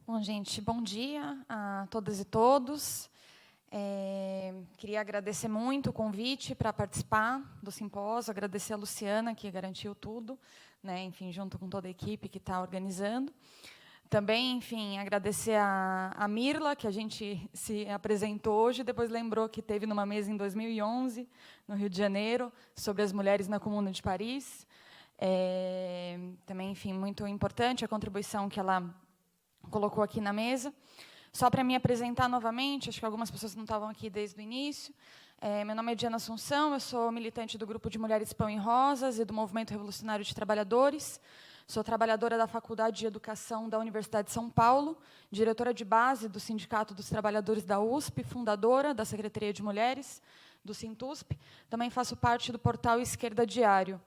Bom, gente, bom dia a todas e todos. Queria agradecer muito o convite para participar do simpósio, agradecer a Luciana, que garantiu tudo, né, enfim, junto com toda a equipe que está organizando. Também, enfim, agradecer a Mirla, que a gente se apresentou hoje, depois lembrou que teve numa mesa em 2011, no Rio de Janeiro, sobre as mulheres na Comuna de Paris. Também, enfim, muito importante a contribuição que ela colocou aqui na mesa. Só para me apresentar novamente, acho que algumas pessoas não estavam aqui desde o início. Meu nome é Diana Assunção, eu sou militante do Grupo de Mulheres Pão e Rosas e do Movimento Revolucionário de Trabalhadores. Sou trabalhadora da Faculdade de Educação da Universidade de São Paulo, diretora de base do Sindicato dos Trabalhadores da USP, fundadora da Secretaria de Mulheres, do Sintusp. Também faço parte do portal Esquerda Diário.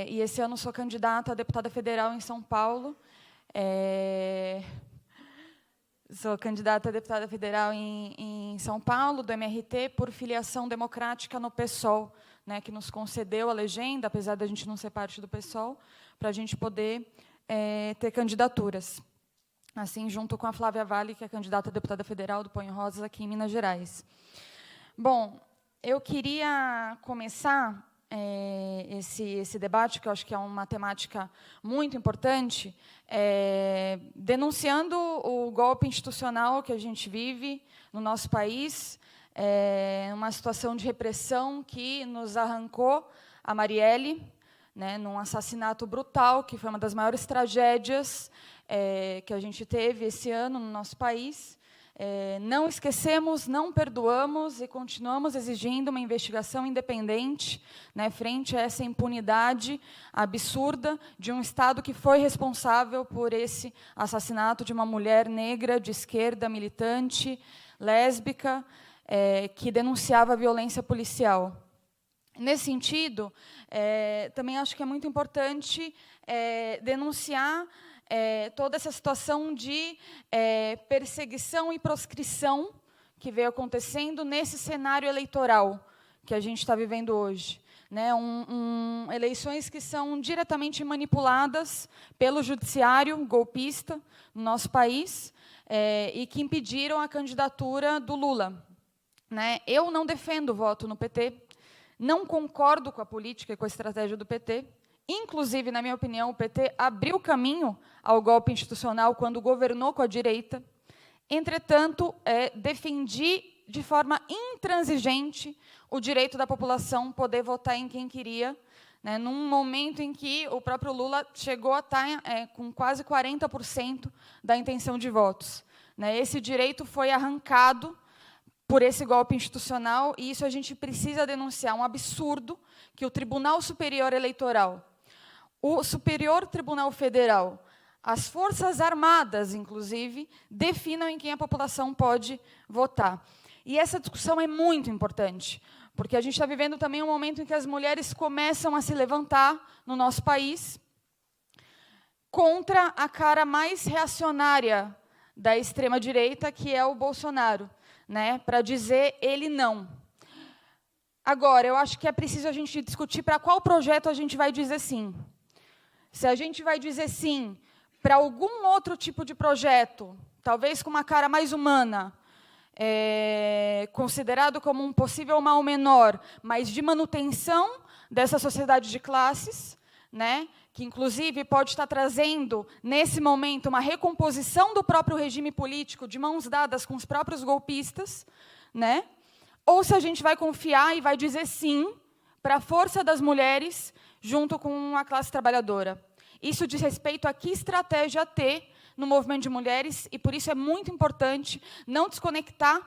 E esse ano sou candidata a deputada federal em São Paulo. Sou candidata a deputada federal em São Paulo, do MRT, por filiação democrática no PSOL, né, que nos concedeu a legenda, apesar da gente não ser parte do PSOL, para a gente poder ter candidaturas. Assim, junto com a Flávia Vale, que é candidata a deputada federal do Pão e Rosas aqui em Minas Gerais. Bom, eu queria começar esse debate, que eu acho que é uma temática muito importante, denunciando o golpe institucional que a gente vive no nosso país, uma situação de repressão que nos arrancou a Marielle, né, num assassinato brutal, que foi uma das maiores tragédias que a gente teve esse ano no nosso país. Não esquecemos, não perdoamos e continuamos exigindo uma investigação independente, né, frente a essa impunidade absurda de um Estado que foi responsável por esse assassinato de uma mulher negra, de esquerda, militante, lésbica, que denunciava a violência policial. Nesse sentido, também acho que é muito importante denunciar toda essa situação de perseguição e proscrição que veio acontecendo nesse cenário eleitoral que a gente está vivendo hoje, né? Eleições que são diretamente manipuladas pelo judiciário golpista no nosso país e que impediram a candidatura do Lula, né? Eu não defendo o voto no PT, não concordo com a política e com a estratégia do PT. Inclusive, na minha opinião, o PT abriu caminho ao golpe institucional quando governou com a direita. Entretanto, defendi de forma intransigente o direito da população poder votar em quem queria, né, num momento em que o próprio Lula chegou a estar com quase 40% da intenção de votos, né. Esse direito foi arrancado por esse golpe institucional, e isso a gente precisa denunciar. Um absurdo que o Tribunal Superior Eleitoral, o Superior Tribunal Federal, as Forças Armadas, inclusive, definam em quem a população pode votar. E essa discussão é muito importante, porque a gente está vivendo também um momento em que as mulheres começam a se levantar no nosso país contra a cara mais reacionária da extrema-direita, que é o Bolsonaro, né, para dizer ele não. Agora, eu acho que é preciso a gente discutir para qual projeto a gente vai dizer sim. Se a gente vai dizer sim para algum outro tipo de projeto, talvez com uma cara mais humana, considerado como um possível mal menor, mas de manutenção dessa sociedade de classes, né, que, inclusive, pode estar trazendo, nesse momento, uma recomposição do próprio regime político, de mãos dadas com os próprios golpistas, né, ou se a gente vai confiar e vai dizer sim para a força das mulheres junto com a classe trabalhadora. Isso diz respeito a que estratégia ter no movimento de mulheres, e por isso é muito importante não desconectar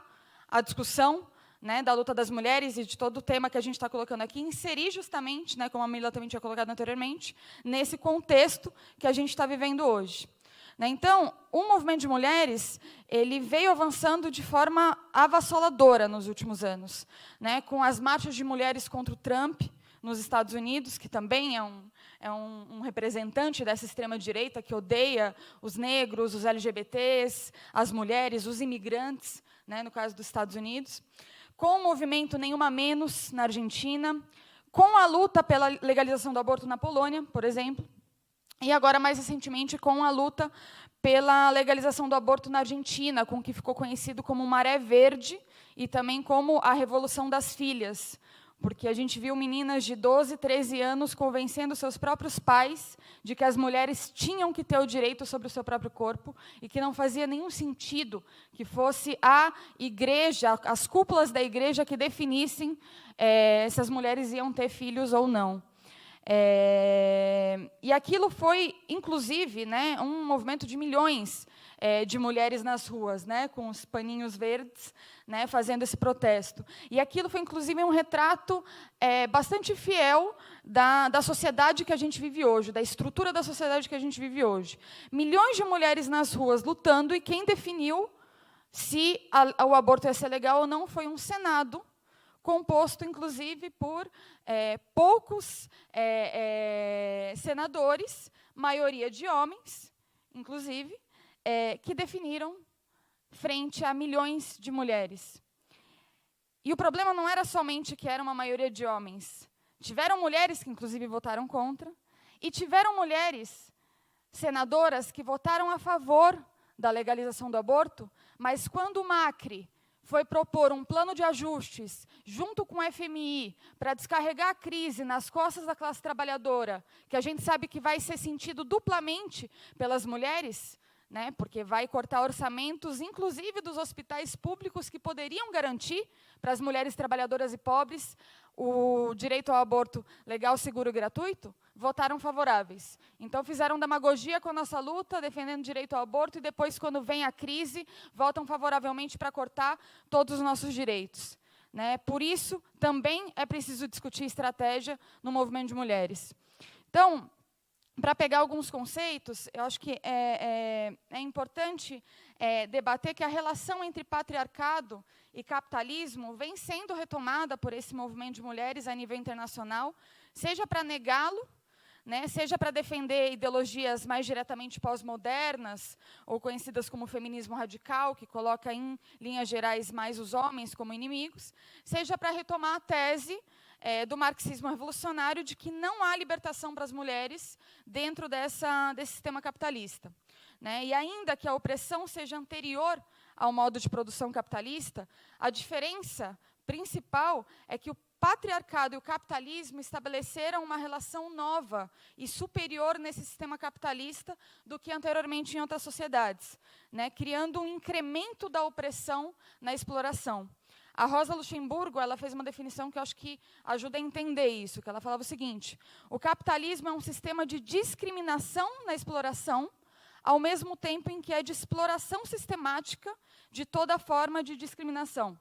a discussão, né, da luta das mulheres e de todo o tema que a gente está colocando aqui, inserir justamente, né, como a Mila também tinha colocado anteriormente, nesse contexto que a gente está vivendo hoje. Né, então, o movimento de mulheres ele veio avançando de forma avassaladora nos últimos anos, né, com as marchas de mulheres contra o Trump nos Estados Unidos, que também é um representante dessa extrema-direita que odeia os negros, os LGBTs, as mulheres, os imigrantes, né, no caso dos Estados Unidos, com o movimento Nenhuma Menos na Argentina, com a luta pela legalização do aborto na Polônia, por exemplo, e agora, mais recentemente, com a luta pela legalização do aborto na Argentina, com o que ficou conhecido como Maré Verde, e também como a Revolução das Filhas, porque a gente viu meninas de 12, 13 anos convencendo seus próprios pais de que as mulheres tinham que ter o direito sobre o seu próprio corpo e que não fazia nenhum sentido que fosse a igreja, as cúpulas da igreja que definissem se as mulheres iam ter filhos ou não. E aquilo foi, inclusive, né, um movimento de milhões de mulheres nas ruas, né, com os paninhos verdes, né, fazendo esse protesto. E aquilo foi, inclusive, um retrato bastante fiel da sociedade que a gente vive hoje, da estrutura da sociedade que a gente vive hoje. Milhões de mulheres nas ruas lutando, e quem definiu se o aborto ia ser legal ou não foi um Senado, composto, inclusive, por poucos senadores, maioria de homens, inclusive, que definiram frente a milhões de mulheres. E o problema não era somente que era uma maioria de homens. Tiveram mulheres que, inclusive, votaram contra, e tiveram mulheres senadoras que votaram a favor da legalização do aborto, mas quando o Macri foi propor um plano de ajustes, junto com o FMI, para descarregar a crise nas costas da classe trabalhadora, que a gente sabe que vai ser sentido duplamente pelas mulheres, né, porque vai cortar orçamentos, inclusive dos hospitais públicos, que poderiam garantir para as mulheres trabalhadoras e pobres o direito ao aborto legal, seguro e gratuito, votaram favoráveis. Então, fizeram demagogia com a nossa luta, defendendo o direito ao aborto, e depois, quando vem a crise, votam favoravelmente para cortar todos os nossos direitos, né? Por isso, também é preciso discutir estratégia no movimento de mulheres. Então, para pegar alguns conceitos, eu acho que é importante debater que a relação entre patriarcado e capitalismo vem sendo retomada por esse movimento de mulheres a nível internacional, seja para negá-lo, né, seja para defender ideologias mais diretamente pós-modernas, ou conhecidas como feminismo radical, que coloca em linhas gerais mais os homens como inimigos, seja para retomar a tese do marxismo revolucionário de que não há libertação para as mulheres dentro desse sistema capitalista, né? E ainda que a opressão seja anterior ao modo de produção capitalista, a diferença principal é que o patriarcado e o capitalismo estabeleceram uma relação nova e superior nesse sistema capitalista do que anteriormente em outras sociedades, né? Criando um incremento da opressão na exploração. A Rosa Luxemburgo, ela fez uma definição que eu acho que ajuda a entender isso, que ela falava o seguinte: o capitalismo é um sistema de discriminação na exploração, ao mesmo tempo em que é de exploração sistemática de toda forma de discriminação.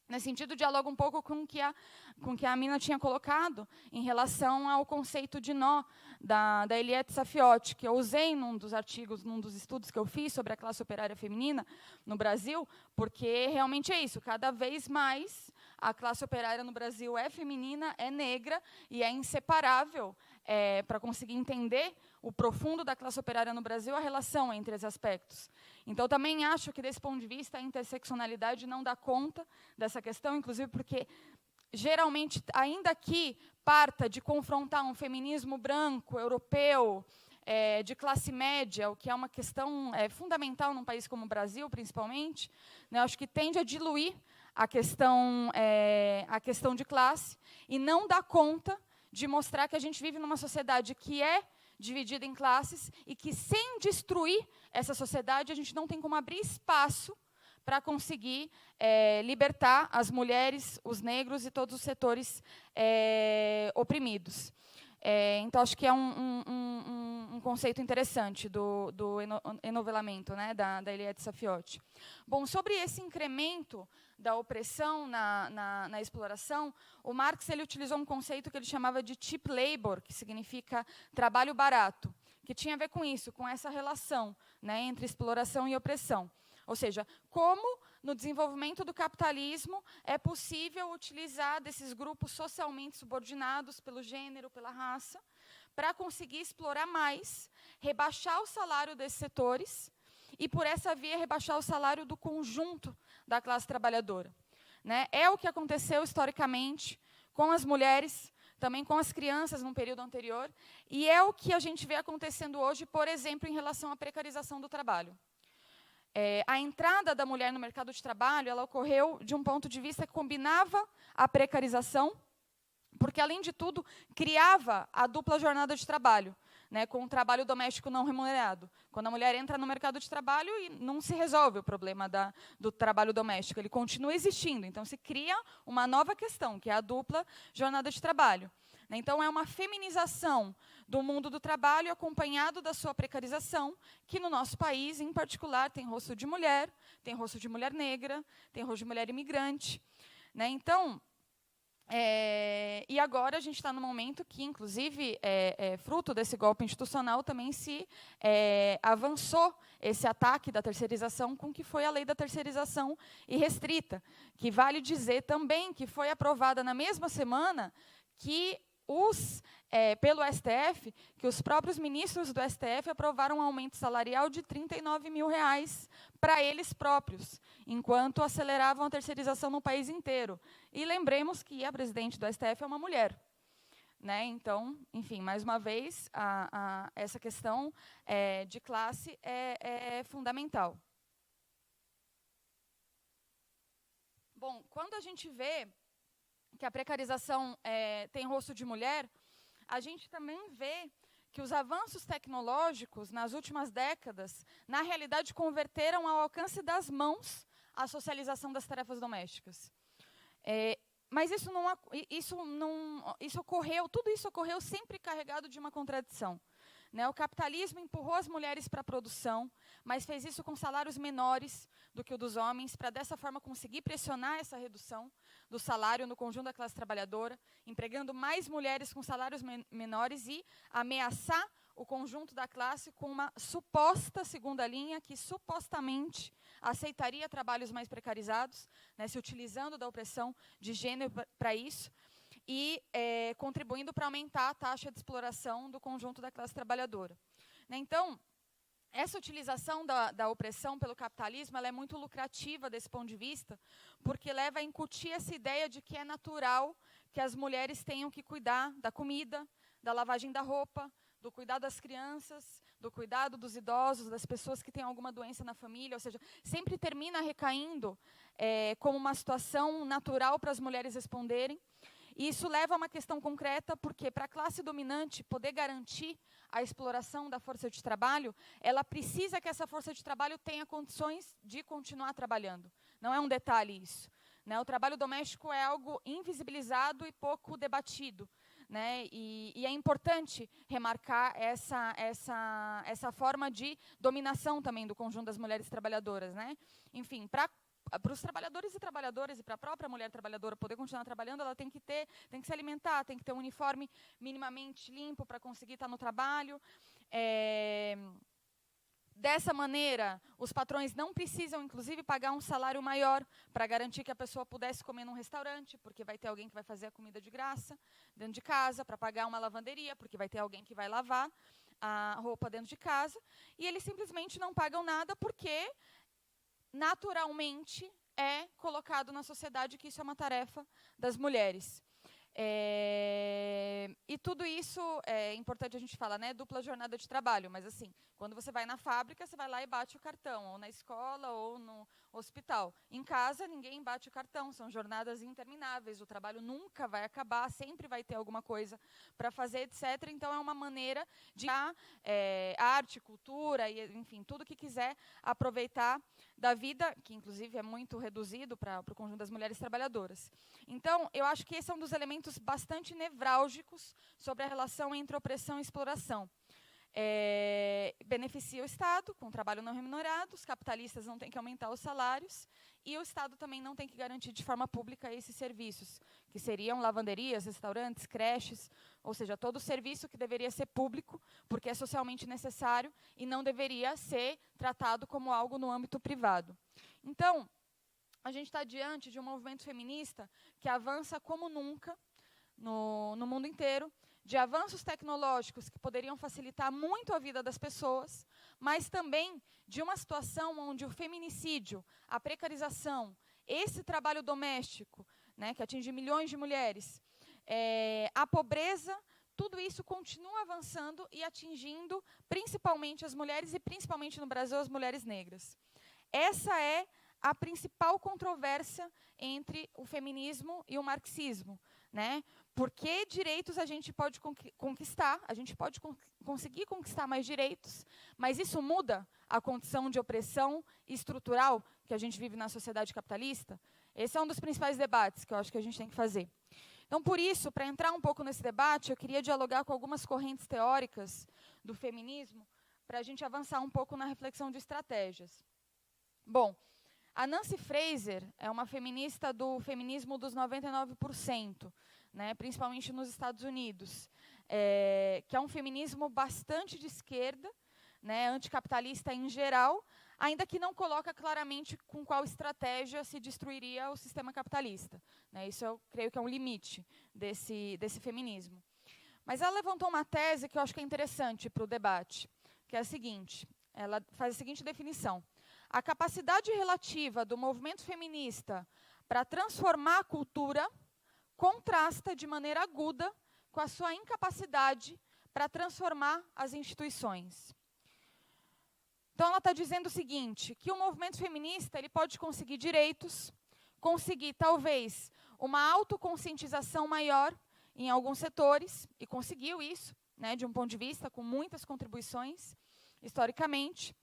Nesse sentido, dialoga um pouco com o que a Mina tinha colocado em relação ao conceito de nó da Eliette Safiotti, que eu usei num dos artigos, num dos estudos que eu fiz sobre a classe operária feminina no Brasil, porque realmente é isso, cada vez mais a classe operária no Brasil é feminina, é negra e é inseparável, para conseguir entender o profundo da classe operária no Brasil, a relação entre esses aspectos. Então, também acho que, desse ponto de vista, a interseccionalidade não dá conta dessa questão, inclusive porque, geralmente, ainda que parta de confrontar um feminismo branco, europeu, de classe média, o que é uma questão fundamental num país como o Brasil, principalmente, né, acho que tende a diluir a questão de classe e não dá conta de mostrar que a gente vive numa sociedade que é dividida em classes e que, sem destruir essa sociedade, a gente não tem como abrir espaço para conseguir libertar as mulheres, os negros e todos os setores oprimidos. Então, acho que é um conceito interessante do enovelamento, né, da Eliette Safiotti. Bom, sobre esse incremento da opressão na exploração, o Marx ele utilizou um conceito que ele chamava de cheap labor, que significa trabalho barato, que tinha a ver com isso, com essa relação, né, entre exploração e opressão. Ou seja, como no desenvolvimento do capitalismo é possível utilizar desses grupos socialmente subordinados pelo gênero, pela raça, para conseguir explorar mais, rebaixar o salário desses setores e, por essa via, rebaixar o salário do conjunto da classe trabalhadora, né? É o que aconteceu historicamente com as mulheres também com as crianças num período anterior, e é o que a gente vê acontecendo hoje, por exemplo, em relação à precarização do trabalho. A entrada da mulher no mercado de trabalho, ela ocorreu de um ponto de vista que combinava a precarização, porque, além de tudo, criava a dupla jornada de trabalho, né, com o trabalho doméstico não remunerado. Quando a mulher entra no mercado de trabalho, e não se resolve o problema do trabalho doméstico, ele continua existindo. Então, se cria uma nova questão, que é a dupla jornada de trabalho. Então, é uma feminização do mundo do trabalho acompanhado da sua precarização, que no nosso país, em particular, tem rosto de mulher negra, tem rosto de mulher imigrante. Né? Então, e agora a gente está no momento que, inclusive, fruto desse golpe institucional, também se avançou esse ataque da terceirização com que foi a lei da terceirização irrestrita, que vale dizer também que foi aprovada na mesma semana que pelo STF, que os próprios ministros do STF aprovaram um aumento salarial de R$39 mil para eles próprios, enquanto aceleravam a terceirização no país inteiro. E lembremos que a presidente do STF é uma mulher. Né? Então, enfim, mais uma vez, essa questão de classe é fundamental. Bom, quando a gente vê que a precarização tem rosto de mulher, a gente também vê que os avanços tecnológicos, nas últimas décadas, na realidade, converteram ao alcance das mãos a socialização das tarefas domésticas. Mas tudo isso ocorreu sempre carregado de uma contradição. Né? O capitalismo empurrou as mulheres para a produção, mas fez isso com salários menores do que o dos homens, para dessa forma conseguir pressionar essa redução do salário no conjunto da classe trabalhadora, empregando mais mulheres com salários menores e ameaçar o conjunto da classe com uma suposta segunda linha que supostamente aceitaria trabalhos mais precarizados, né, se utilizando da opressão de gênero para isso, e contribuindo para aumentar a taxa de exploração do conjunto da classe trabalhadora. Né, então, essa utilização da opressão pelo capitalismo ela é muito lucrativa desse ponto de vista, porque leva a incutir essa ideia de que é natural que as mulheres tenham que cuidar da comida, da lavagem da roupa, do cuidado das crianças, do cuidado dos idosos, das pessoas que têm alguma doença na família, ou seja, sempre termina recaindo como uma situação natural para as mulheres responderem. E isso leva a uma questão concreta, porque para a classe dominante poder garantir a exploração da força de trabalho, ela precisa que essa força de trabalho tenha condições de continuar trabalhando. Não é um detalhe isso. Né? O trabalho doméstico é algo invisibilizado e pouco debatido. Né? E é importante remarcar essa forma de dominação também do conjunto das mulheres trabalhadoras. Né? Enfim, para os trabalhadores e trabalhadoras e para a própria mulher trabalhadora poder continuar trabalhando, ela tem que se alimentar, tem que ter um uniforme minimamente limpo para conseguir estar no trabalho. Dessa maneira, os patrões não precisam, inclusive, pagar um salário maior para garantir que a pessoa pudesse comer num restaurante, porque vai ter alguém que vai fazer a comida de graça dentro de casa, para pagar uma lavanderia, porque vai ter alguém que vai lavar a roupa dentro de casa. E eles simplesmente não pagam nada porque naturalmente é colocado na sociedade que isso é uma tarefa das mulheres. E tudo isso é importante a gente falar, né? Dupla jornada de trabalho, mas assim, quando você vai na fábrica, você vai lá e bate o cartão, ou na escola, ou no hospital. Em casa, ninguém bate o cartão, são jornadas intermináveis, o trabalho nunca vai acabar, sempre vai ter alguma coisa para fazer, etc. Então, é uma maneira de arte, cultura, e, enfim, tudo que quiser aproveitar da vida, que inclusive é muito reduzido para o conjunto das mulheres trabalhadoras. Então, eu acho que esse é um dos elementos bastante nevrálgicos sobre a relação entre opressão e exploração. Beneficia o Estado com trabalho não remunerado, os capitalistas não têm que aumentar os salários e o Estado também não tem que garantir de forma pública esses serviços, que seriam lavanderias, restaurantes, creches, ou seja, todo o serviço que deveria ser público, porque é socialmente necessário e não deveria ser tratado como algo no âmbito privado. Então, a gente está diante de um movimento feminista que avança como nunca no mundo inteiro, de avanços tecnológicos que poderiam facilitar muito a vida das pessoas, mas também de uma situação onde o feminicídio, a precarização, esse trabalho doméstico, né, que atinge milhões de mulheres, a pobreza, tudo isso continua avançando e atingindo principalmente as mulheres, e principalmente no Brasil, as mulheres negras. Essa é a principal controvérsia entre o feminismo e o marxismo, né? Porque direitos a gente pode conquistar, a gente pode conseguir conquistar mais direitos, mas isso muda a condição de opressão estrutural que a gente vive na sociedade capitalista? Esse é um dos principais debates que eu acho que a gente tem que fazer. Então, por isso, para entrar um pouco nesse debate, eu queria dialogar com algumas correntes teóricas do feminismo, para a gente avançar um pouco na reflexão de estratégias. Bom, a Nancy Fraser é uma feminista do feminismo dos 99%, né, principalmente nos Estados Unidos, que é um feminismo bastante de esquerda, né, anticapitalista em geral, ainda que não coloca claramente com qual estratégia se destruiria o sistema capitalista, né, isso eu creio que é um limite desse feminismo. Mas ela levantou uma tese que eu acho que é interessante para o debate, que é a seguinte, ela faz a seguinte definição: a capacidade relativa do movimento feminista para transformar a cultura contrasta de maneira aguda com a sua incapacidade para transformar as instituições. Então, ela está dizendo o seguinte, que o movimento feminista ele pode conseguir direitos, conseguir, talvez, uma autoconscientização maior em alguns setores, e conseguiu isso, né, de um ponto de vista, com muitas contribuições, historicamente,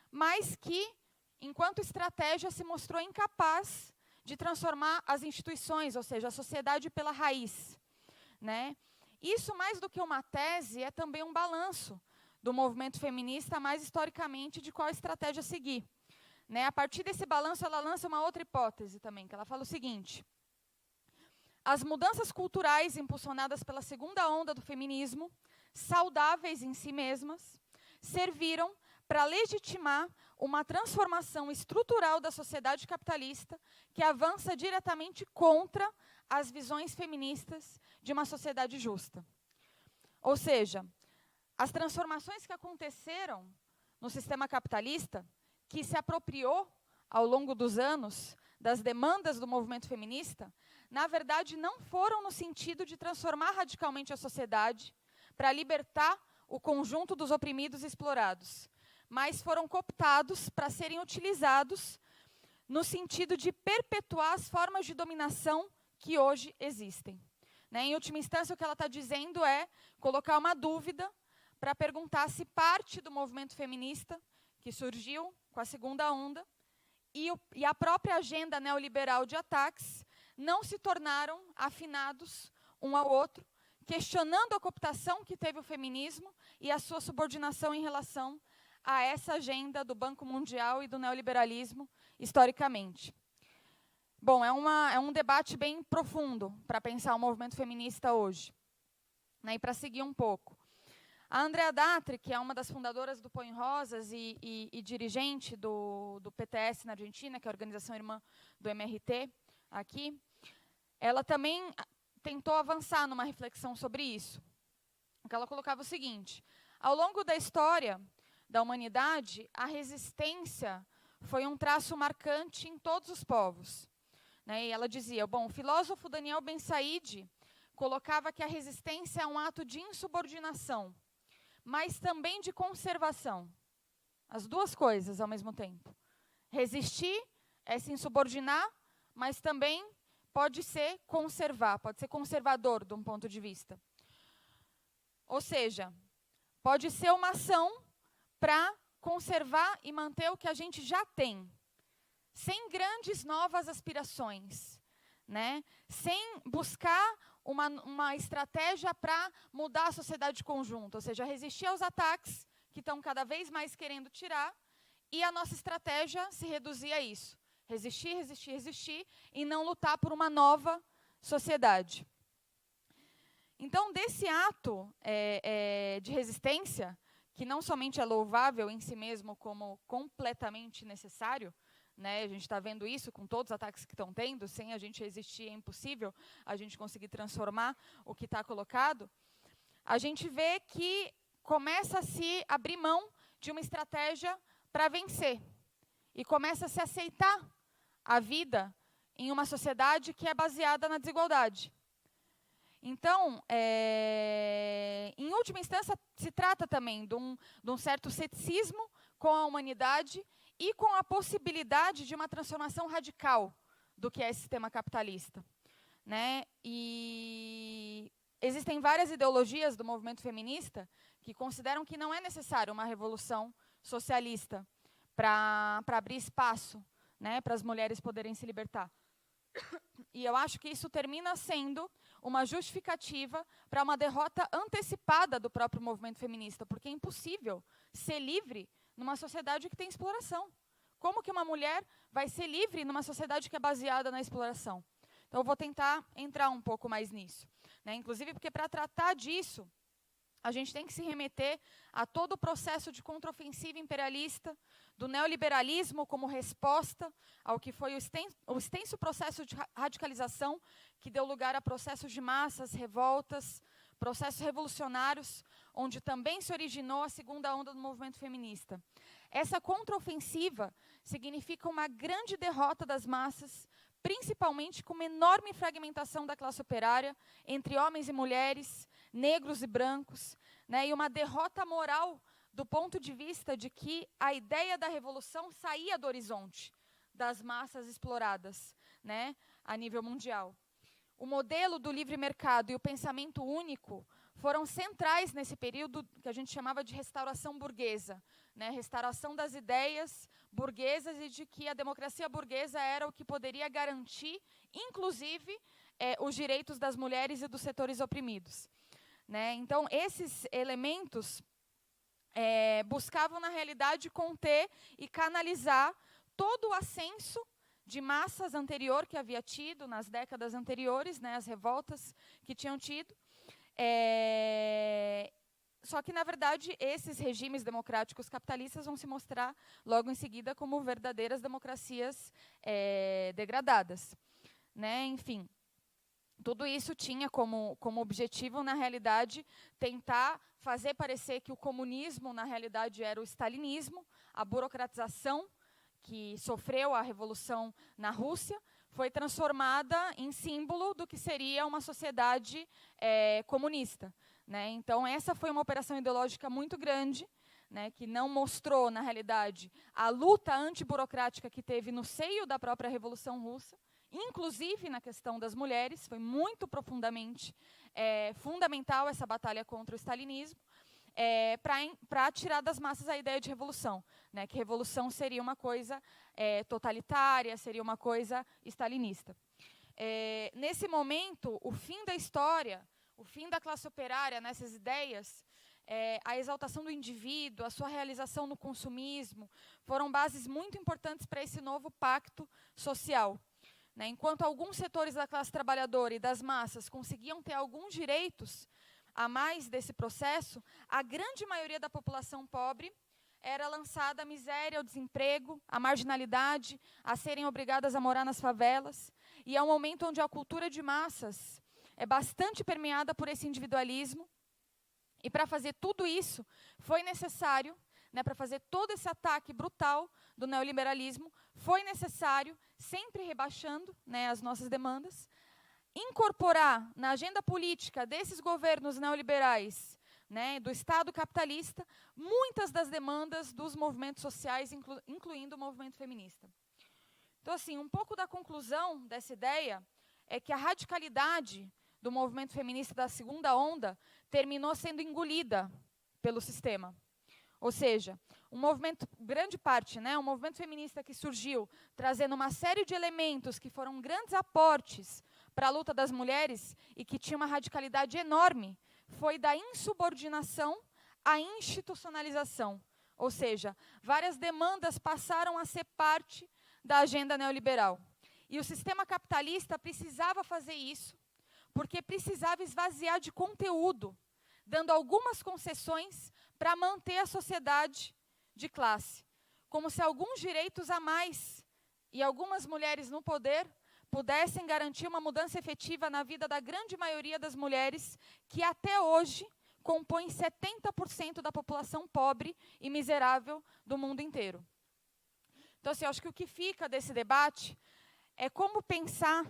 mas que, enquanto estratégia, se mostrou incapaz de transformar as instituições, ou seja, a sociedade pela raiz, né? Isso, mais do que uma tese, é também um balanço do movimento feminista, mais historicamente, de qual estratégia seguir, né? A partir desse balanço, ela lança uma outra hipótese também, que ela fala o seguinte: as mudanças culturais impulsionadas pela segunda onda do feminismo, saudáveis em si mesmas, serviram para legitimar uma transformação estrutural da sociedade capitalista que avança diretamente contra as visões feministas de uma sociedade justa. Ou seja, as transformações que aconteceram no sistema capitalista, que se apropriou ao longo dos anos das demandas do movimento feminista, na verdade não foram no sentido de transformar radicalmente a sociedade para libertar o conjunto dos oprimidos e explorados, mas foram cooptados para serem utilizados no sentido de perpetuar as formas de dominação que hoje existem. Né? Em última instância, o que ela está dizendo é colocar uma dúvida para perguntar se parte do movimento feminista, que surgiu com a segunda onda, e a própria agenda neoliberal de ataques não se tornaram afinados um ao outro, questionando a cooptação que teve o feminismo e a sua subordinação em relação a essa agenda do Banco Mundial e do neoliberalismo, historicamente. Bom, é um debate bem profundo para pensar o movimento feminista hoje. Né, e para seguir um pouco. A Andrea Datri, que é uma das fundadoras do Põe Rosas e dirigente do PTS na Argentina, que é a organização irmã do MRT aqui, ela também tentou avançar numa reflexão sobre isso. Porque ela colocava o seguinte: ao longo da história da humanidade, a resistência foi um traço marcante em todos os povos. Né? E ela dizia, bom, o filósofo Daniel Ben Said colocava que a resistência é um ato de insubordinação, mas também de conservação. As duas coisas ao mesmo tempo. Resistir é se insubordinar, mas também pode ser conservar, pode ser conservador de um ponto de vista. Ou seja, pode ser uma ação para conservar e manter o que a gente já tem, sem grandes novas aspirações, né? Sem buscar uma estratégia para mudar a sociedade conjunta, ou seja, resistir aos ataques que estão cada vez mais querendo tirar, e a nossa estratégia se reduzir a isso. Resistir, resistir, resistir, e não lutar por uma nova sociedade. Então, desse ato de resistência, que não somente é louvável em si mesmo, como completamente necessário, né, a gente está vendo isso com todos os ataques que estão tendo, sem a gente resistir é impossível a gente conseguir transformar o que está colocado, a gente vê que começa a se abrir mão de uma estratégia para vencer, e começa a se aceitar a vida em uma sociedade que é baseada na desigualdade. Então, em última instância, se trata também de um certo ceticismo com a humanidade e com a possibilidade de uma transformação radical do que é esse sistema capitalista, né? E existem várias ideologias do movimento feminista que consideram que não é necessário uma revolução socialista para abrir espaço, né, para as mulheres poderem se libertar. E eu acho que isso termina sendo uma justificativa para uma derrota antecipada do próprio movimento feminista, porque é impossível ser livre numa sociedade que tem exploração. Como que uma mulher vai ser livre numa sociedade que é baseada na exploração? Então, eu vou tentar entrar um pouco mais nisso, né? Inclusive porque, para tratar disso, a gente tem que se remeter a todo o processo de contraofensiva imperialista, do neoliberalismo como resposta ao que foi o extenso processo de radicalização que deu lugar a processos de massas, revoltas, processos revolucionários, onde também se originou a segunda onda do movimento feminista. Essa contraofensiva significa uma grande derrota das massas, principalmente com uma enorme fragmentação da classe operária entre homens e mulheres, negros e brancos, né, e uma derrota moral do ponto de vista de que a ideia da revolução saía do horizonte das massas exploradas, né, a nível mundial. O modelo do livre mercado e o pensamento único foram centrais nesse período que a gente chamava de restauração burguesa, né, restauração das ideias burguesas e de que a democracia burguesa era o que poderia garantir, inclusive, os direitos das mulheres e dos setores oprimidos, né? Então, esses elementos buscavam, na realidade, conter e canalizar todo o ascenso de massas anterior que havia tido nas décadas anteriores, né, as revoltas que tinham tido. Só que, na verdade, esses regimes democráticos capitalistas vão se mostrar logo em seguida como verdadeiras democracias degradadas, né? Enfim, tudo isso tinha como objetivo, na realidade, tentar fazer parecer que o comunismo, na realidade, era o stalinismo, a burocratização que sofreu a revolução na Rússia, foi transformada em símbolo do que seria uma sociedade comunista, né? Então, essa foi uma operação ideológica muito grande, né, que não mostrou, na realidade, a luta antiburocrática que teve no seio da própria Revolução Russa, inclusive na questão das mulheres, foi muito profundamente fundamental essa batalha contra o stalinismo, para tirar das massas a ideia de revolução, né, que revolução seria uma coisa totalitária, seria uma coisa stalinista. Nesse momento, o fim da história, o fim da classe operária nessas ideias, a exaltação do indivíduo, a sua realização no consumismo, foram bases muito importantes para esse novo pacto social, né? Enquanto alguns setores da classe trabalhadora e das massas conseguiam ter alguns direitos a mais desse processo, a grande maioria da população pobre era lançada à miséria, ao desemprego, à marginalidade, a serem obrigadas a morar nas favelas. E é um momento onde a cultura de massas é bastante permeada por esse individualismo. E para fazer tudo isso, foi necessário, né, para fazer todo esse ataque brutal do neoliberalismo, foi necessário, sempre rebaixando, né, as nossas demandas, incorporar na agenda política desses governos neoliberais, né, do Estado capitalista, muitas das demandas dos movimentos sociais, incluindo o movimento feminista. Então, assim, um pouco da conclusão dessa ideia é que a radicalidade do movimento feminista da segunda onda terminou sendo engolida pelo sistema. Ou seja, um movimento, grande parte, né, um movimento feminista que surgiu trazendo uma série de elementos que foram grandes aportes para a luta das mulheres e que tinha uma radicalidade enorme, foi da insubordinação à institucionalização. Ou seja, várias demandas passaram a ser parte da agenda neoliberal. E o sistema capitalista precisava fazer isso, porque precisava esvaziar de conteúdo, dando algumas concessões para manter a sociedade de classe. Como se alguns direitos a mais e algumas mulheres no poder pudessem garantir uma mudança efetiva na vida da grande maioria das mulheres, que até hoje compõem 70% da população pobre e miserável do mundo inteiro. Então, assim, eu acho que o que fica desse debate é como pensar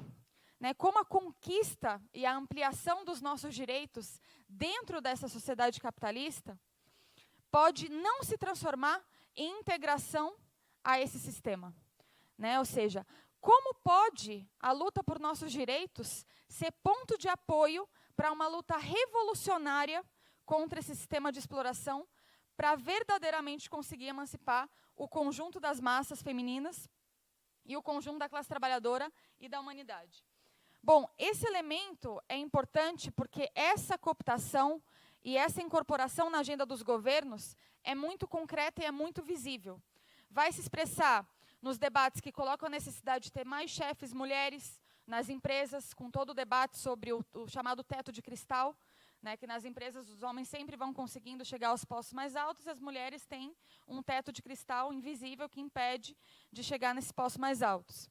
né, como a conquista e a ampliação dos nossos direitos dentro dessa sociedade capitalista pode não se transformar em integração a esse sistema, né? Ou seja, como pode a luta por nossos direitos ser ponto de apoio para uma luta revolucionária contra esse sistema de exploração, para verdadeiramente conseguir emancipar o conjunto das massas femininas e o conjunto da classe trabalhadora e da humanidade? Bom, esse elemento é importante porque essa cooptação e essa incorporação na agenda dos governos é muito concreta e é muito visível. Vai se expressar nos debates que colocam a necessidade de ter mais chefes mulheres nas empresas, com todo o debate sobre o chamado teto de cristal, né, que nas empresas os homens sempre vão conseguindo chegar aos postos mais altos e as mulheres têm um teto de cristal invisível que impede de chegar nesses postos mais altos.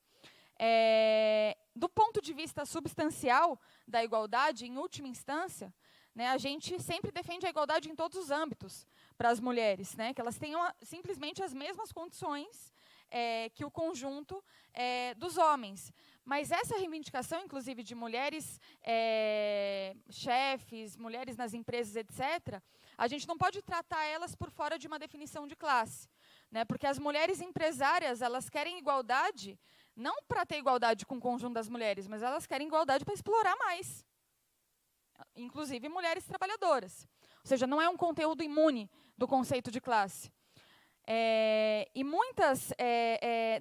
Do ponto de vista substancial da igualdade, em última instância, né, a gente sempre defende a igualdade em todos os âmbitos para as mulheres, né, que elas tenham simplesmente as mesmas condições que o conjunto dos homens. Mas essa reivindicação, inclusive, de mulheres chefes, mulheres nas empresas, etc., a gente não pode tratar elas por fora de uma definição de classe, né, porque as mulheres empresárias, elas querem igualdade, não para ter igualdade com o conjunto das mulheres, mas elas querem igualdade para explorar mais, inclusive mulheres trabalhadoras. Ou seja, não é um conteúdo imune do conceito de classe. E muitas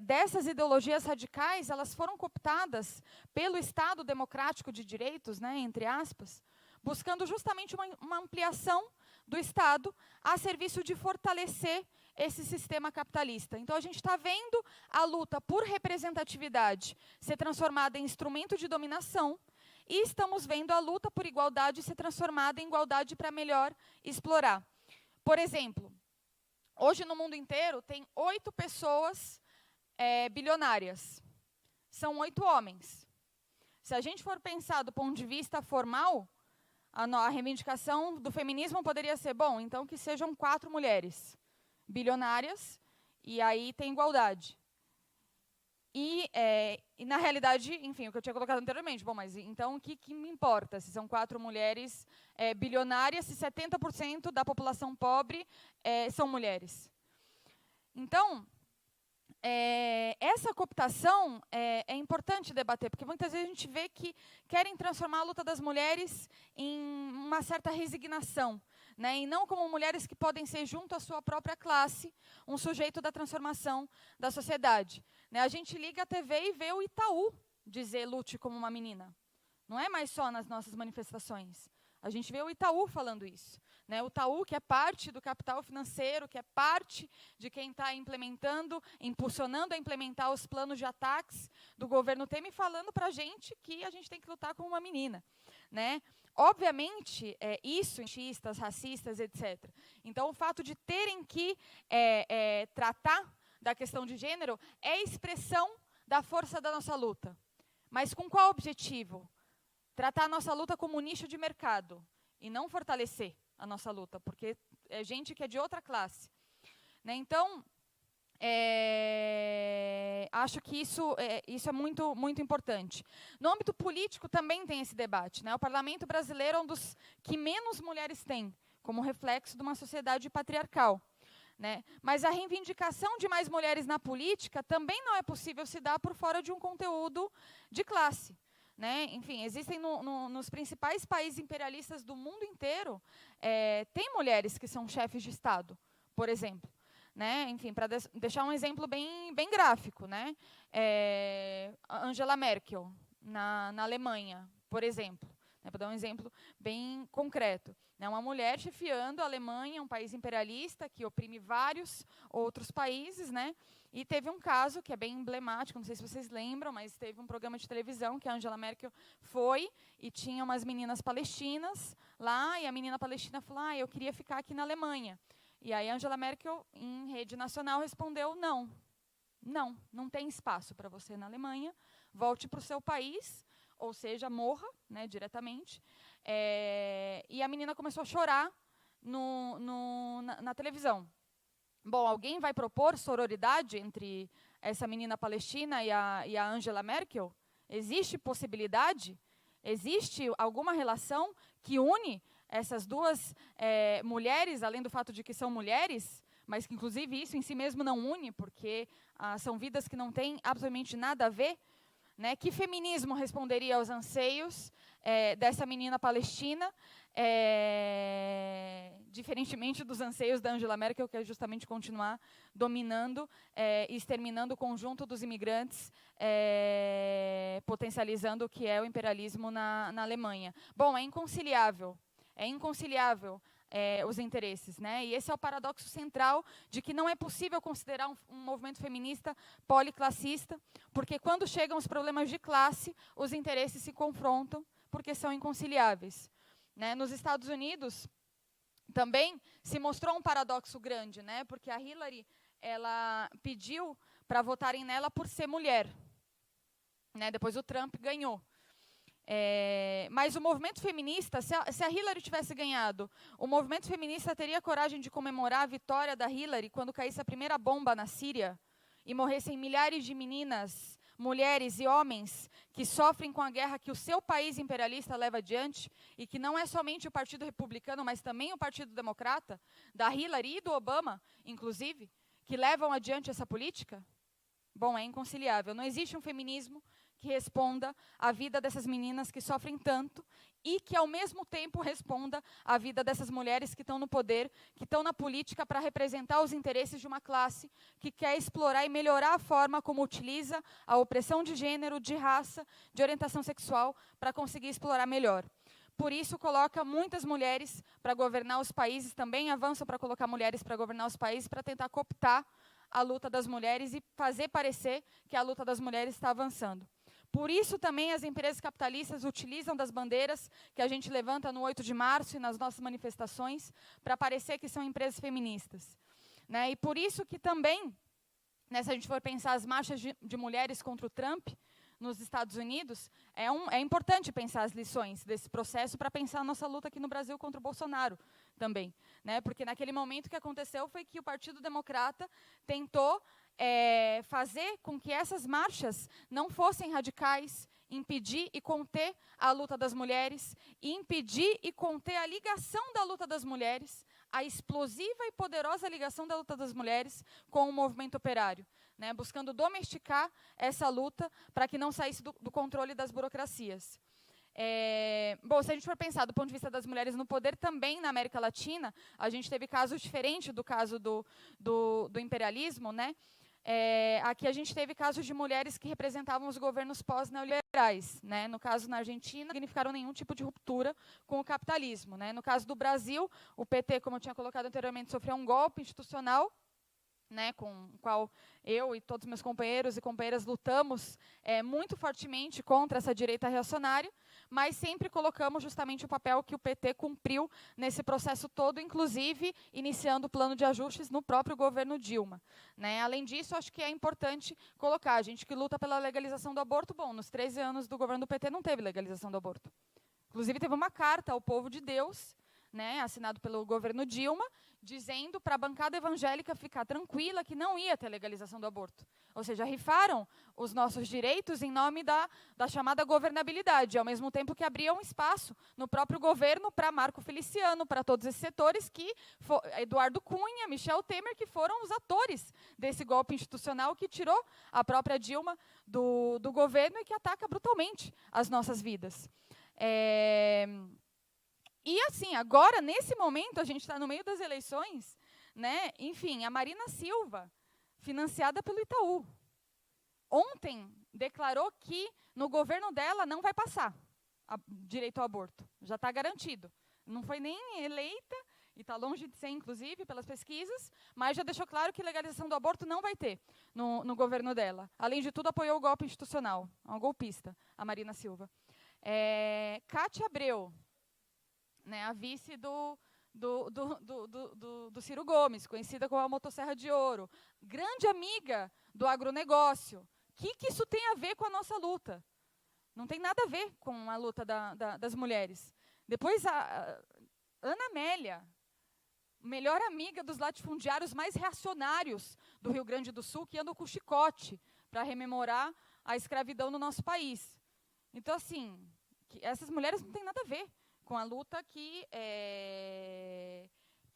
dessas ideologias radicais, elas foram cooptadas pelo Estado democrático de direitos, né, entre aspas, buscando justamente uma ampliação do Estado a serviço de fortalecer esse sistema capitalista. Então, a gente está vendo a luta por representatividade ser transformada em instrumento de dominação e estamos vendo a luta por igualdade ser transformada em igualdade para melhor explorar. Por exemplo, hoje no mundo inteiro tem 8 pessoas bilionárias. São 8 homens. Se a gente for pensar do ponto de vista formal, a reivindicação do feminismo poderia ser, bom, então que sejam 4 mulheres bilionárias, e aí tem igualdade. E na realidade, enfim, o que eu tinha colocado anteriormente, bom, mas então o que me importa se são 4 mulheres bilionárias, se 70% da população pobre são mulheres? Então, essa cooptação é importante debater, porque muitas vezes a gente vê que querem transformar a luta das mulheres em uma certa resignação, né, e não como mulheres que podem ser, junto à sua própria classe, um sujeito da transformação da sociedade. Né, a gente liga a TV e vê o Itaú dizer lute como uma menina. Não é mais só nas nossas manifestações. A gente vê o Itaú falando isso. Né, o Itaú, que é parte do capital financeiro, que é parte de quem está impulsionando a implementar os planos de ataques do governo Temer, falando para a gente que a gente tem que lutar como uma menina. Né? Obviamente, isso, machistas, racistas, etc. Então, o fato de terem que tratar da questão de gênero é expressão da força da nossa luta. Mas com qual objetivo? Tratar a nossa luta como um nicho de mercado e não fortalecer a nossa luta, porque é gente que é de outra classe. Né? Então, acho que isso é muito, muito importante. No âmbito político também tem esse debate. Né? O parlamento brasileiro é um dos que menos mulheres tem, como reflexo de uma sociedade patriarcal. Né? Mas a reivindicação de mais mulheres na política também não é possível se dar por fora de um conteúdo de classe. Né? Enfim, existem nos principais países imperialistas do mundo inteiro, tem mulheres que são chefes de Estado, por exemplo. Né? Enfim, para deixar um exemplo bem gráfico, né? Angela Merkel, na Alemanha, por exemplo. Né? Para dar um exemplo bem concreto. Né? Uma mulher chefiando a Alemanha, um país imperialista que oprime vários outros países, né? E teve um caso que é bem emblemático, não sei se vocês lembram, mas teve um programa de televisão que a Angela Merkel foi e tinha umas meninas palestinas lá, e a menina palestina falou, eu queria ficar aqui na Alemanha. E aí a Angela Merkel, em rede nacional, respondeu, não tem espaço para você na Alemanha, volte para o seu país, ou seja, morra, né, diretamente. E a menina começou a chorar na televisão. Bom, alguém vai propor sororidade entre essa menina palestina e a Angela Merkel? Existe possibilidade? Existe alguma relação que une essas duas mulheres, além do fato de que são mulheres, mas que, inclusive, isso em si mesmo não une, porque são vidas que não têm absolutamente nada a ver? Né? Que feminismo responderia aos anseios dessa menina palestina, diferentemente dos anseios da Angela Merkel, que é justamente continuar dominando e exterminando o conjunto dos imigrantes, potencializando o que é o imperialismo na Alemanha. Bom, é inconciliável os interesses, né? E esse é o paradoxo central de que não é possível considerar um movimento feminista policlassista, porque quando chegam os problemas de classe, os interesses se confrontam, porque são inconciliáveis. Né? Nos Estados Unidos, também se mostrou um paradoxo grande, né? Porque a Hillary, ela pediu para votarem nela por ser mulher. Né? Depois o Trump ganhou. Mas o movimento feminista, se a Hillary tivesse ganhado, o movimento feminista teria coragem de comemorar a vitória da Hillary quando caísse a primeira bomba na Síria e morressem milhares de meninas, mulheres e homens que sofrem com a guerra que o seu país imperialista leva adiante e que não é somente o Partido Republicano, mas também o Partido Democrata, da Hillary e do Obama, inclusive, que levam adiante essa política? Bom, é inconciliável. Não existe um feminismo que responda à vida dessas meninas que sofrem tanto e que, ao mesmo tempo, responda à vida dessas mulheres que estão no poder, que estão na política para representar os interesses de uma classe que quer explorar e melhorar a forma como utiliza a opressão de gênero, de raça, de orientação sexual, para conseguir explorar melhor. Por isso, coloca muitas mulheres para governar os países, também avançam para colocar mulheres para governar os países, para tentar cooptar a luta das mulheres e fazer parecer que a luta das mulheres está avançando. Por isso também as empresas capitalistas utilizam das bandeiras que a gente levanta no 8 de março e nas nossas manifestações para parecer que são empresas feministas. Né? E por isso que também, né, se a gente for pensar as marchas de mulheres contra o Trump nos Estados Unidos, é importante pensar as lições desse processo para pensar a nossa luta aqui no Brasil contra o Bolsonaro também. Né? Porque naquele momento o que aconteceu foi que o Partido Democrata tentou fazer com que essas marchas não fossem radicais, impedir e conter a luta das mulheres, e impedir e conter a ligação da luta das mulheres, a explosiva e poderosa ligação da luta das mulheres com o movimento operário, né, buscando domesticar essa luta para que não saísse do controle das burocracias. Bom, se a gente for pensar do ponto de vista das mulheres no poder, também na América Latina, a gente teve casos diferentes do caso do imperialismo, né? Aqui a gente teve casos de mulheres que representavam os governos pós-neoliberais. Né? No caso, na Argentina, não significaram nenhum tipo de ruptura com o capitalismo. Né? No caso do Brasil, o PT, como eu tinha colocado anteriormente, sofreu um golpe institucional, né, com o qual eu e todos meus companheiros e companheiras lutamos muito fortemente contra essa direita reacionária, mas sempre colocamos justamente o papel que o PT cumpriu nesse processo todo, inclusive iniciando o plano de ajustes no próprio governo Dilma. Né? Além disso, acho que é importante colocar, a gente que luta pela legalização do aborto, bom, nos 13 anos do governo do PT não teve legalização do aborto. Inclusive, teve uma carta ao povo de Deus, né, assinado pelo governo Dilma, dizendo para a bancada evangélica ficar tranquila que não ia ter legalização do aborto. Ou seja, rifaram os nossos direitos em nome da chamada governabilidade, ao mesmo tempo que abriam espaço no próprio governo para Marco Feliciano, para todos esses setores, que Eduardo Cunha, Michel Temer, que foram os atores desse golpe institucional que tirou a própria Dilma do governo e que ataca brutalmente as nossas vidas. E assim, agora, nesse momento, a gente está no meio das eleições, né? Enfim, a Marina Silva, financiada pelo Itaú, ontem declarou que no governo dela não vai passar direito ao aborto. Já está garantido. Não foi nem eleita, e está longe de ser, inclusive, pelas pesquisas, mas já deixou claro que legalização do aborto não vai ter no governo dela. Além de tudo, apoiou o golpe institucional, uma golpista, a Marina Silva. Cátia Abreu, né, a vice do Ciro Gomes, conhecida como a Motosserra de Ouro, grande amiga do agronegócio. O que isso tem a ver com a nossa luta? Não tem nada a ver com a luta das mulheres. Depois, a Ana Amélia, melhor amiga dos latifundiários mais reacionários do Rio Grande do Sul, que andam com chicote para rememorar a escravidão no nosso país. Então, assim, essas mulheres não têm nada a ver com a luta que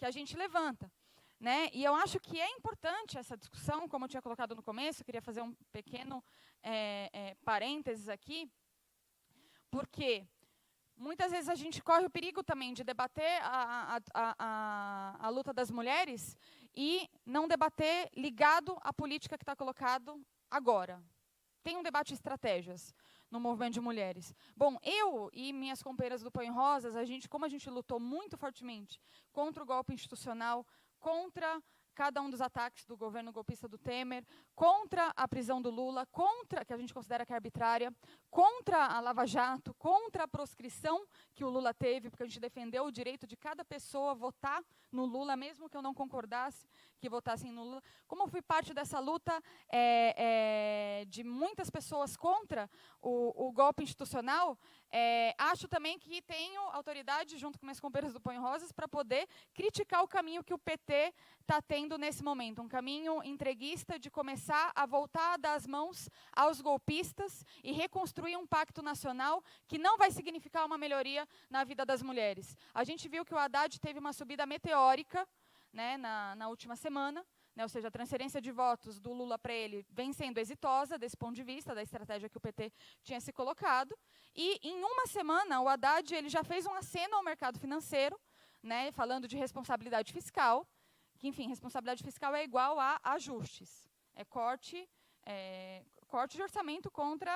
a gente levanta. Né? E eu acho que é importante essa discussão, como eu tinha colocado no começo, eu queria fazer um pequeno parênteses aqui, porque muitas vezes a gente corre o perigo também de debater a luta das mulheres e não debater ligado à política que está colocado agora. Tem um debate de estratégias no movimento de mulheres. Bom, eu e minhas companheiras do Põe Rosas, como a gente lutou muito fortemente contra o golpe institucional, contra cada um dos ataques do governo golpista do Temer, contra a prisão do Lula, contra, que a gente considera que é arbitrária, contra a Lava Jato, contra a proscrição que o Lula teve, porque a gente defendeu o direito de cada pessoa votar no Lula, mesmo que eu não concordasse que votassem no Lula. Como eu fui parte dessa luta de muitas pessoas contra o golpe institucional, acho também que tenho autoridade, junto com minhas companheiras do Põe Rosas, para poder criticar o caminho que o PT está tendo nesse momento. Um caminho entreguista de começar a voltar a dar as mãos aos golpistas e reconstruir um pacto nacional que não vai significar uma melhoria na vida das mulheres. A gente viu que o Haddad teve uma subida meteórica, né, na última semana, né, ou seja, a transferência de votos do Lula para ele vem sendo exitosa, desse ponto de vista, da estratégia que o PT tinha se colocado. E, em uma semana, o Haddad ele já fez um aceno ao mercado financeiro, né, falando de responsabilidade fiscal, que, enfim, responsabilidade fiscal é igual a ajustes. É corte de orçamento contra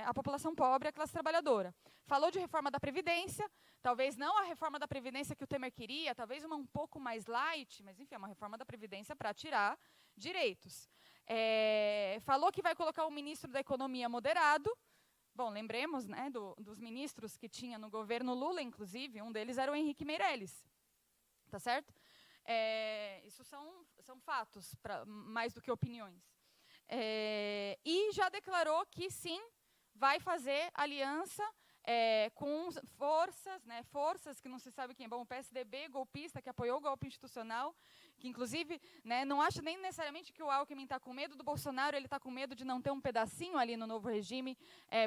a população pobre, a classe trabalhadora. Falou de reforma da Previdência, talvez não a reforma da Previdência que o Temer queria, talvez uma um pouco mais light, mas, enfim, é uma reforma da Previdência para tirar direitos. Falou que vai colocar um ministro da Economia moderado. Bom, lembremos, né, dos ministros que tinha no governo Lula, inclusive, um deles era o Henrique Meirelles. Tá certo? Isso são fatos, mais do que opiniões. E já declarou que, sim, vai fazer aliança com forças que não se sabe quem é. Bom, o PSDB, golpista, que apoiou o golpe institucional, que, inclusive, né, não acho nem necessariamente que o Alckmin está com medo do Bolsonaro, ele está com medo de não ter um pedacinho ali no novo regime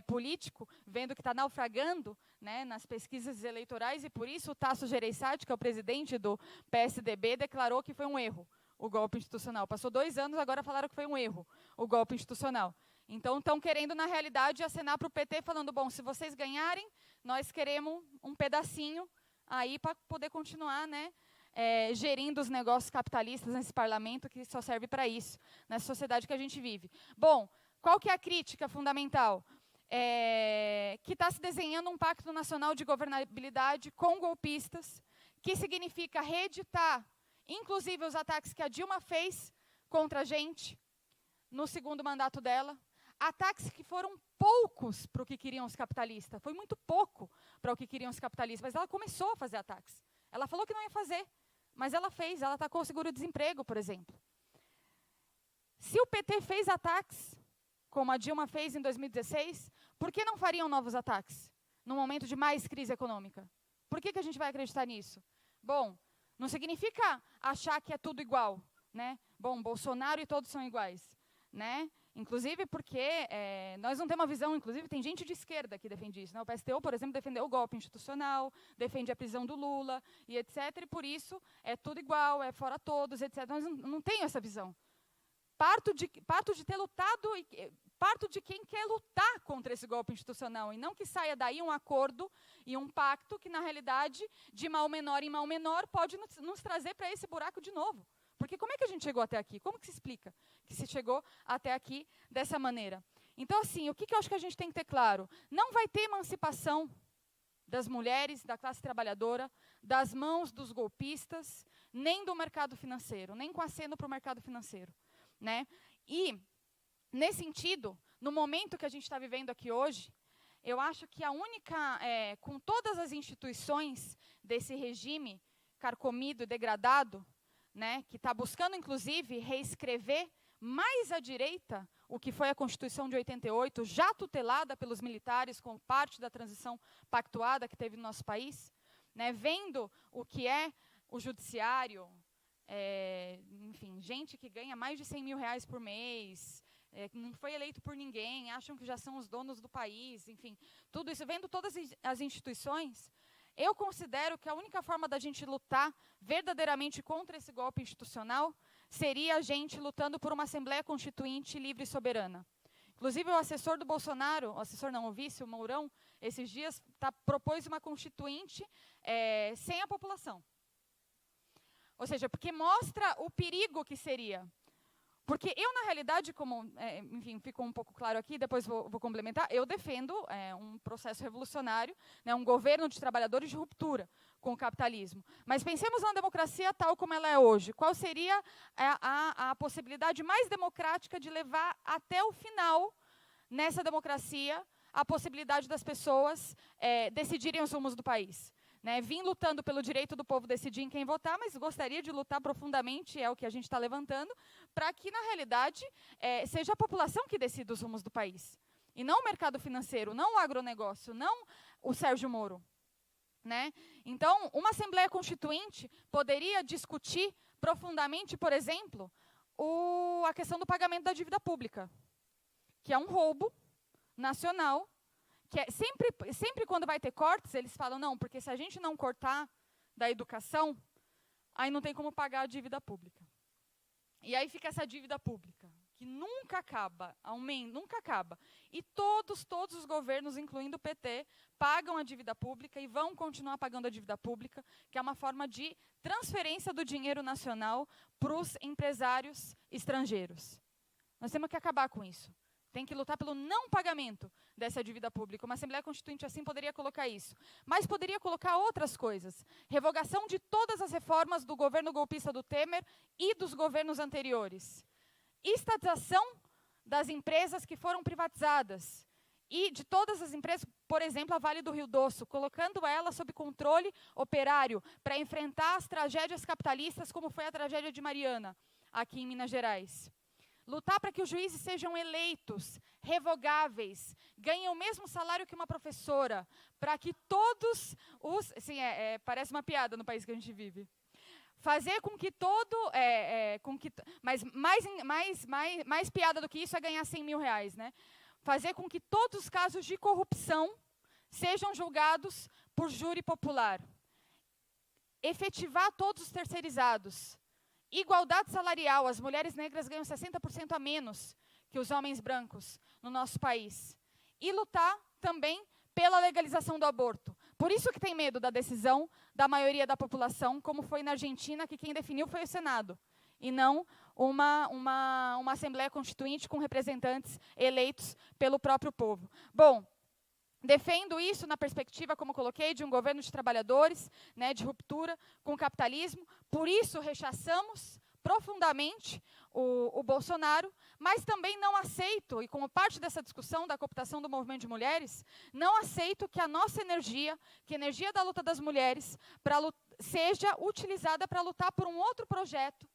político, vendo que está naufragando, né, nas pesquisas eleitorais, e por isso o Tasso Gereissati, que é o presidente do PSDB, declarou que foi um erro o golpe institucional. Passou 2 anos, agora falaram que foi um erro o golpe institucional. Então, estão querendo, na realidade, acenar para o PT, falando, bom, se vocês ganharem, nós queremos um pedacinho aí para poder continuar, né, gerindo os negócios capitalistas nesse parlamento, que só serve para isso, nessa sociedade que a gente vive. Bom, qual que é a crítica fundamental? Que está se desenhando um pacto nacional de governabilidade com golpistas, que significa reeditar, inclusive, os ataques que a Dilma fez contra a gente no segundo mandato dela. Ataques que foram poucos para o que queriam os capitalistas. Foi muito pouco para o que queriam os capitalistas, mas ela começou a fazer ataques. Ela falou que não ia fazer, mas ela fez. Ela atacou o seguro-desemprego, por exemplo. Se o PT fez ataques, como a Dilma fez em 2016, por que não fariam novos ataques num momento de mais crise econômica? Por que a gente vai acreditar nisso? Bom, não significa achar que é tudo igual, né? Bom, Bolsonaro e todos são iguais, né? Inclusive porque nós não temos uma visão, inclusive tem gente de esquerda que defende isso, né? O PSTU, por exemplo, defendeu o golpe institucional, defende a prisão do Lula e etc. E por isso é tudo igual, é fora todos, etc. Nós não tenho essa visão. Parto de ter lutado, parto de quem quer lutar contra esse golpe institucional, e não que saia daí um acordo e um pacto que, na realidade, de mal menor em mal menor, pode nos trazer para esse buraco de novo. Porque como é que a gente chegou até aqui? Como que se explica que se chegou até aqui dessa maneira? Então, assim, o que eu acho que a gente tem que ter claro? Não vai ter emancipação das mulheres, da classe trabalhadora, das mãos dos golpistas, nem do mercado financeiro, nem com aceno para o mercado financeiro, né? E, nesse sentido, no momento que a gente está vivendo aqui hoje, eu acho que a única, com todas as instituições desse regime carcomido e degradado, né, que está buscando, inclusive, reescrever mais à direita o que foi a Constituição de 88, já tutelada pelos militares, como parte da transição pactuada que teve no nosso país, né, vendo o que é o judiciário, enfim, gente que ganha mais de 100 mil reais por mês, não foi eleito por ninguém, acham que já são os donos do país, enfim, tudo isso, vendo todas as instituições, eu considero que a única forma da gente lutar verdadeiramente contra esse golpe institucional seria a gente lutando por uma Assembleia Constituinte livre e soberana. Inclusive, o assessor do Bolsonaro, o vice, o Mourão, esses dias propôs uma constituinte sem a população. Ou seja, porque mostra o perigo que seria. Porque eu, na realidade, enfim, ficou um pouco claro aqui, depois vou complementar, eu defendo um processo revolucionário, né, um governo de trabalhadores de ruptura com o capitalismo. Mas pensemos na democracia tal como ela é hoje. Qual seria a possibilidade mais democrática de levar até o final, nessa democracia, a possibilidade das pessoas decidirem os rumos do país? Né, vim lutando pelo direito do povo decidir em quem votar, mas gostaria de lutar profundamente, é o que a gente está levantando, para que, na realidade, seja a população que decida os rumos do país. E não o mercado financeiro, não o agronegócio, não o Sérgio Moro. Né? Então, uma Assembleia Constituinte poderia discutir profundamente, por exemplo, a questão do pagamento da dívida pública, que é um roubo nacional, que sempre quando vai ter cortes, eles falam, não, porque se a gente não cortar da educação, aí não tem como pagar a dívida pública. E aí fica essa dívida pública, que nunca acaba, nunca acaba. E todos os governos, incluindo o PT, pagam a dívida pública e vão continuar pagando a dívida pública, que é uma forma de transferência do dinheiro nacional para os empresários estrangeiros. Nós temos que acabar com isso. Tem que lutar pelo não pagamento dessa dívida pública. Uma Assembleia Constituinte assim poderia colocar isso. Mas poderia colocar outras coisas. Revogação de todas as reformas do governo golpista do Temer e dos governos anteriores. Estatização das empresas que foram privatizadas. E de todas as empresas, por exemplo, a Vale do Rio Doce, colocando ela sob controle operário para enfrentar as tragédias capitalistas, como foi a tragédia de Mariana, aqui em Minas Gerais. Lutar para que os juízes sejam eleitos, revogáveis, ganhem o mesmo salário que uma professora, para que todos os... Sim, parece uma piada no país que a gente vive. Fazer com que mas mais piada do que isso é ganhar 100 mil reais, né? Fazer com que todos os casos de corrupção sejam julgados por júri popular. Efetivar todos os terceirizados. Igualdade salarial, as mulheres negras ganham 60% a menos que os homens brancos no nosso país. E lutar também pela legalização do aborto. Por isso que tem medo da decisão da maioria da população, como foi na Argentina, que quem definiu foi o Senado, e não uma Assembleia Constituinte com representantes eleitos pelo próprio povo. Bom, defendo isso na perspectiva, como coloquei, de um governo de trabalhadores, né, de ruptura com o capitalismo. Por isso, rechaçamos profundamente o Bolsonaro, mas também não aceito, e como parte dessa discussão da cooptação do movimento de mulheres, não aceito que a nossa energia, que a energia da luta das mulheres, seja utilizada para lutar por um outro projeto,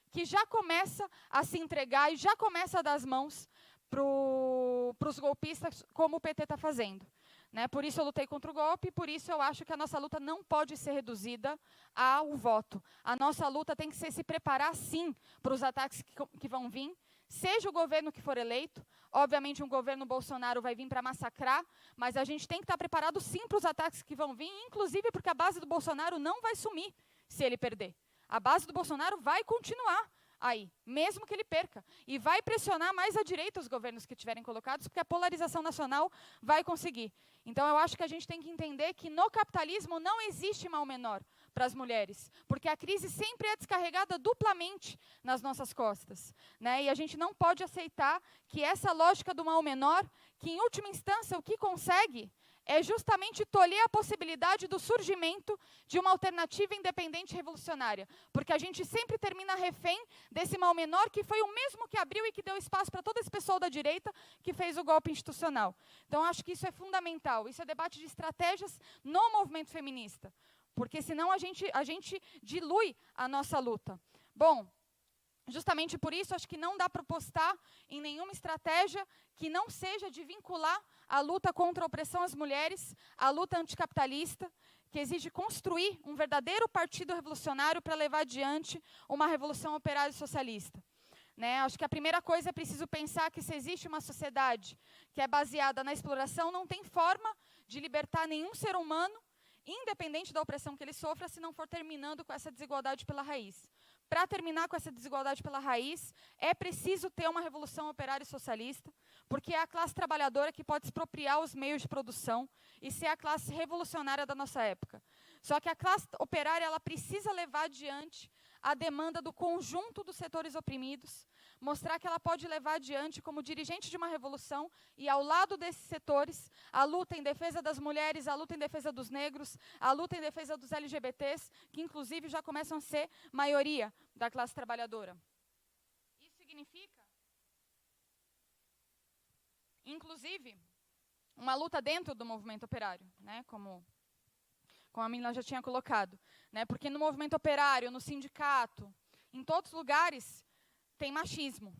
que já começa a se entregar e já começa a dar as mãos para os golpistas, como o PT está fazendo. Né? Por isso eu lutei contra o golpe, por isso eu acho que a nossa luta não pode ser reduzida ao voto. A nossa luta tem que ser se preparar, sim, para os ataques que vão vir, seja o governo que for eleito. Obviamente um governo Bolsonaro vai vir para massacrar, mas a gente tem que estar preparado, sim, para os ataques que vão vir, inclusive porque a base do Bolsonaro não vai sumir se ele perder. A base do Bolsonaro vai continuar aí, mesmo que ele perca. E vai pressionar mais à direita os governos que estiverem colocados, porque a polarização nacional vai conseguir. Então, eu acho que a gente tem que entender que no capitalismo não existe mal menor para as mulheres, porque a crise sempre é descarregada duplamente nas nossas costas. Né? E a gente não pode aceitar que essa lógica do mal menor, que em última instância o que consegue é justamente tolher a possibilidade do surgimento de uma alternativa independente revolucionária. Porque a gente sempre termina refém desse mal menor, que foi o mesmo que abriu e que deu espaço para todo esse pessoal da direita que fez o golpe institucional. Então, acho que isso é fundamental. Isso é debate de estratégias no movimento feminista. Porque senão a gente dilui a nossa luta. Bom, justamente por isso, acho que não dá para apostar em nenhuma estratégia que não seja de vincular a luta contra a opressão às mulheres, a luta anticapitalista, que exige construir um verdadeiro partido revolucionário para levar adiante uma revolução operária e socialista. né? Acho que a primeira coisa é preciso pensar que se existe uma sociedade que é baseada na exploração, não tem forma de libertar nenhum ser humano, independente da opressão que ele sofra, se não for terminando com essa desigualdade pela raiz. Para terminar com essa desigualdade pela raiz, é preciso ter uma revolução operária e socialista, porque é a classe trabalhadora que pode expropriar os meios de produção e ser a classe revolucionária da nossa época. Só que a classe operária ela precisa levar adiante a demanda do conjunto dos setores oprimidos, mostrar que ela pode levar adiante como dirigente de uma revolução e, ao lado desses setores, a luta em defesa das mulheres, a luta em defesa dos negros, a luta em defesa dos LGBTs, que inclusive já começam a ser maioria da classe trabalhadora. Isso significa, inclusive, uma luta dentro do movimento operário, né, como a menina já tinha colocado, né, porque no movimento operário, no sindicato, em todos os lugares, tem machismo,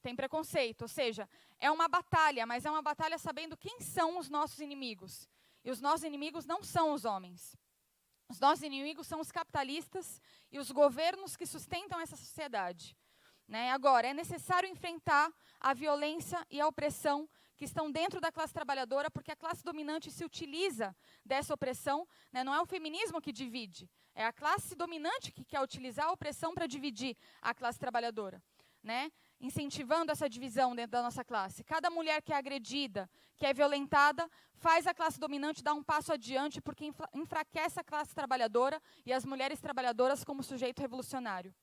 tem preconceito, ou seja, é uma batalha, mas é uma batalha sabendo quem são os nossos inimigos. E os nossos inimigos não são os homens. Os nossos inimigos são os capitalistas e os governos que sustentam essa sociedade. Né? Agora, é necessário enfrentar a violência e a opressão que estão dentro da classe trabalhadora, porque a classe dominante se utiliza dessa opressão, né? Não é o feminismo que divide, é a classe dominante que quer utilizar a opressão para dividir a classe trabalhadora, né? Incentivando essa divisão dentro da nossa classe. Cada mulher que é agredida, que é violentada, faz a classe dominante dar um passo adiante, porque enfraquece a classe trabalhadora e as mulheres trabalhadoras como sujeito revolucionário.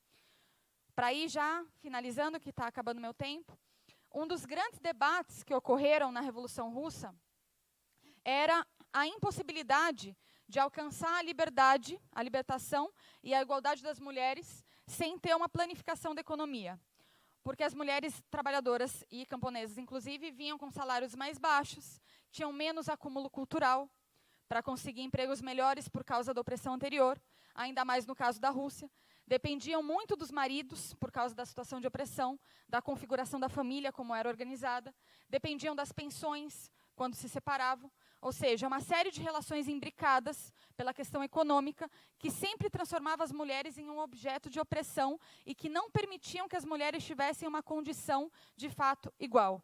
Para ir já, finalizando, que está acabando meu tempo, um dos grandes debates que ocorreram na Revolução Russa era a impossibilidade de alcançar a liberdade, a libertação e a igualdade das mulheres sem ter uma planificação da economia. Porque as mulheres trabalhadoras e camponesas, inclusive, vinham com salários mais baixos, tinham menos acúmulo cultural para conseguir empregos melhores por causa da opressão anterior, ainda mais no caso da Rússia. Dependiam muito dos maridos, por causa da situação de opressão, da configuração da família, como era organizada. Dependiam das pensões, quando se separavam. Ou seja, uma série de relações imbricadas pela questão econômica, que sempre transformava as mulheres em um objeto de opressão e que não permitiam que as mulheres tivessem uma condição, de fato, igual.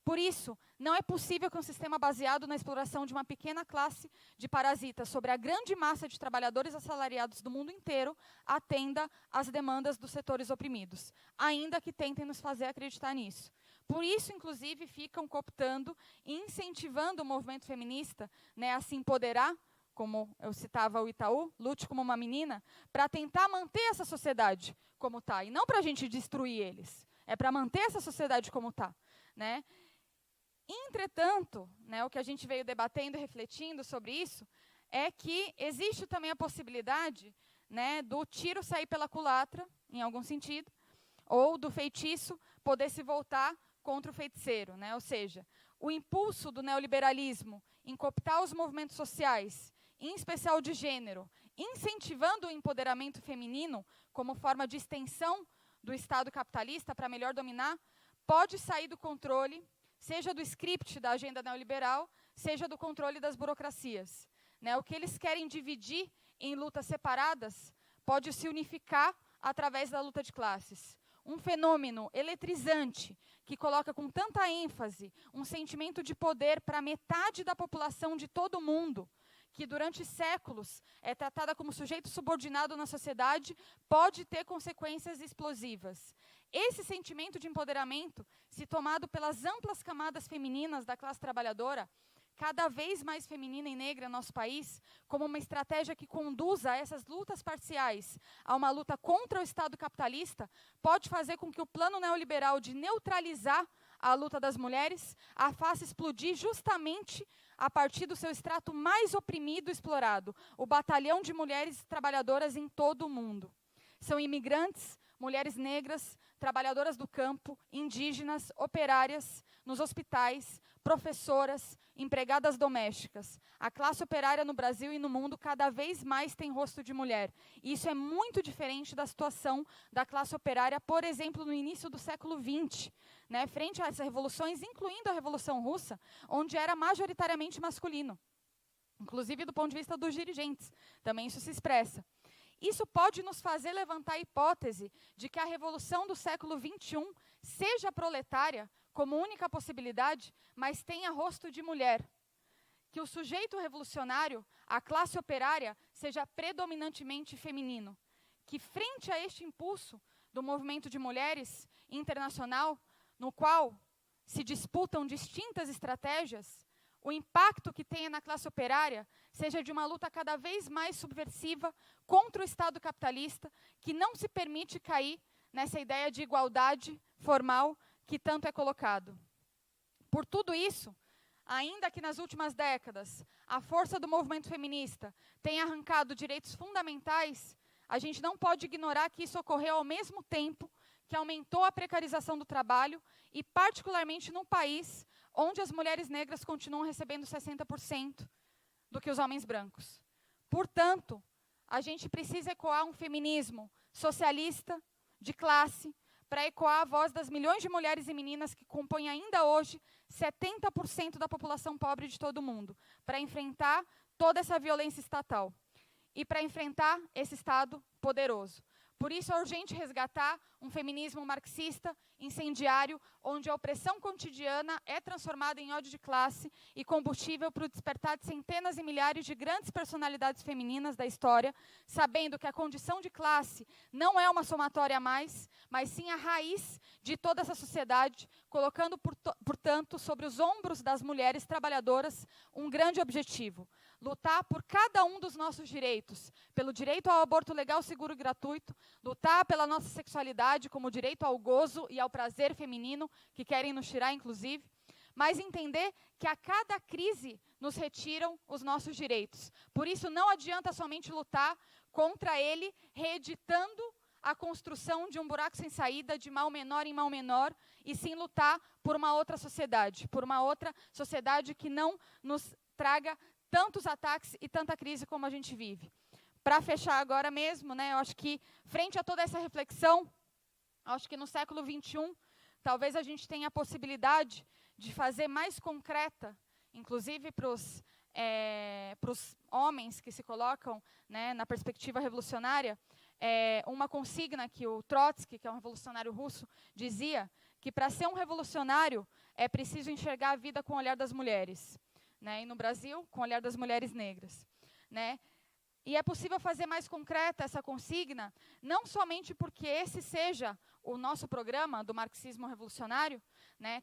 Por isso, não é possível que um sistema baseado na exploração de uma pequena classe de parasitas sobre a grande massa de trabalhadores assalariados do mundo inteiro atenda às demandas dos setores oprimidos, ainda que tentem nos fazer acreditar nisso. Por isso, inclusive, ficam cooptando e incentivando o movimento feminista, né, a se empoderar, como eu citava o Itaú, lute como uma menina, para tentar manter essa sociedade como está, e não para a gente destruir eles, é para manter essa sociedade como está, né? Entretanto, né, o que a gente veio debatendo e refletindo sobre isso é que existe também a possibilidade, né, do tiro sair pela culatra, em algum sentido, ou do feitiço poder se voltar contra o feiticeiro. Né? Ou seja, o impulso do neoliberalismo em cooptar os movimentos sociais, em especial de gênero, incentivando o empoderamento feminino como forma de extensão do Estado capitalista para melhor dominar, pode sair do controle, seja do script da agenda neoliberal, seja do controle das burocracias. Né? O que eles querem dividir em lutas separadas pode se unificar através da luta de classes. Um fenômeno eletrizante que coloca com tanta ênfase um sentimento de poder para metade da população de todo o mundo, que durante séculos é tratada como sujeito subordinado na sociedade, pode ter consequências explosivas. Esse sentimento de empoderamento, se tomado pelas amplas camadas femininas da classe trabalhadora, cada vez mais feminina e negra no nosso país, como uma estratégia que conduza a essas lutas parciais a uma luta contra o Estado capitalista, pode fazer com que o plano neoliberal de neutralizar a luta das mulheres a faça explodir justamente a partir do seu extrato mais oprimido e explorado, o batalhão de mulheres trabalhadoras em todo o mundo. São imigrantes, mulheres negras, trabalhadoras do campo, indígenas, operárias, nos hospitais, professoras, empregadas domésticas. A classe operária no Brasil e no mundo cada vez mais tem rosto de mulher. E isso é muito diferente da situação da classe operária, por exemplo, no início do século XX, né, frente a essas revoluções, incluindo a Revolução Russa, onde era majoritariamente masculino. Inclusive do ponto de vista dos dirigentes, também isso se expressa. Isso pode nos fazer levantar a hipótese de que a revolução do século XXI seja proletária como única possibilidade, mas tenha rosto de mulher. Que o sujeito revolucionário, a classe operária, seja predominantemente feminino. Que frente a este impulso do movimento de mulheres internacional, no qual se disputam distintas estratégias, o impacto que tenha na classe operária seja de uma luta cada vez mais subversiva contra o Estado capitalista, que não se permite cair nessa ideia de igualdade formal que tanto é colocado. Por tudo isso, ainda que nas últimas décadas a força do movimento feminista tenha arrancado direitos fundamentais, a gente não pode ignorar que isso ocorreu ao mesmo tempo que aumentou a precarização do trabalho e, particularmente, no país onde as mulheres negras continuam recebendo 60% do que os homens brancos. Portanto, a gente precisa ecoar um feminismo socialista, de classe, para ecoar a voz das milhões de mulheres e meninas que compõem ainda hoje 70% da população pobre de todo o mundo, para enfrentar toda essa violência estatal e para enfrentar esse Estado poderoso. Por isso é urgente resgatar um feminismo marxista, incendiário, onde a opressão cotidiana é transformada em ódio de classe e combustível para o despertar de centenas e milhares de grandes personalidades femininas da história, sabendo que a condição de classe não é uma somatória a mais, mas sim a raiz de toda essa sociedade, colocando, portanto, sobre os ombros das mulheres trabalhadoras um grande objetivo: lutar por cada um dos nossos direitos, pelo direito ao aborto legal, seguro e gratuito, lutar pela nossa sexualidade como direito ao gozo e ao prazer feminino, que querem nos tirar, inclusive, mas entender que a cada crise nos retiram os nossos direitos. Por isso, não adianta somente lutar contra ele, reeditando a construção de um buraco sem saída, de mal menor em mal menor, e sim lutar por uma outra sociedade que não nos traga tantos ataques e tanta crise como a gente vive. Para fechar agora mesmo, eu acho que, frente a toda essa reflexão, acho que no século XXI, talvez a gente tenha a possibilidade de fazer mais concreta, inclusive para os homens que se colocam na perspectiva revolucionária, uma consigna que o Trotsky, que é um revolucionário russo, dizia que para ser um revolucionário é preciso enxergar a vida com o olhar das mulheres. E no Brasil, com o olhar das mulheres negras. E é possível fazer mais concreta essa consigna, não somente porque esse seja o nosso programa do marxismo revolucionário,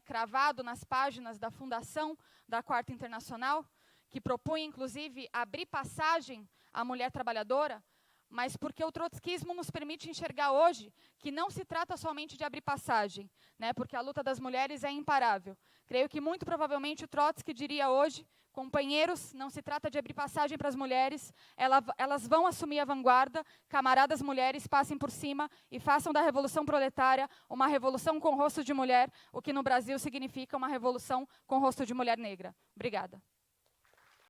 cravado nas páginas da fundação da Quarta Internacional, que propunha, inclusive, abrir passagem à mulher trabalhadora, mas porque o trotskismo nos permite enxergar hoje que não se trata somente de abrir passagem, porque a luta das mulheres é imparável. Creio que, muito provavelmente, o Trotsky diria hoje: companheiros, não se trata de abrir passagem para as mulheres, elas vão assumir a vanguarda, camaradas mulheres, passem por cima e façam da revolução proletária uma revolução com rosto de mulher, o que no Brasil significa uma revolução com rosto de mulher negra. Obrigada.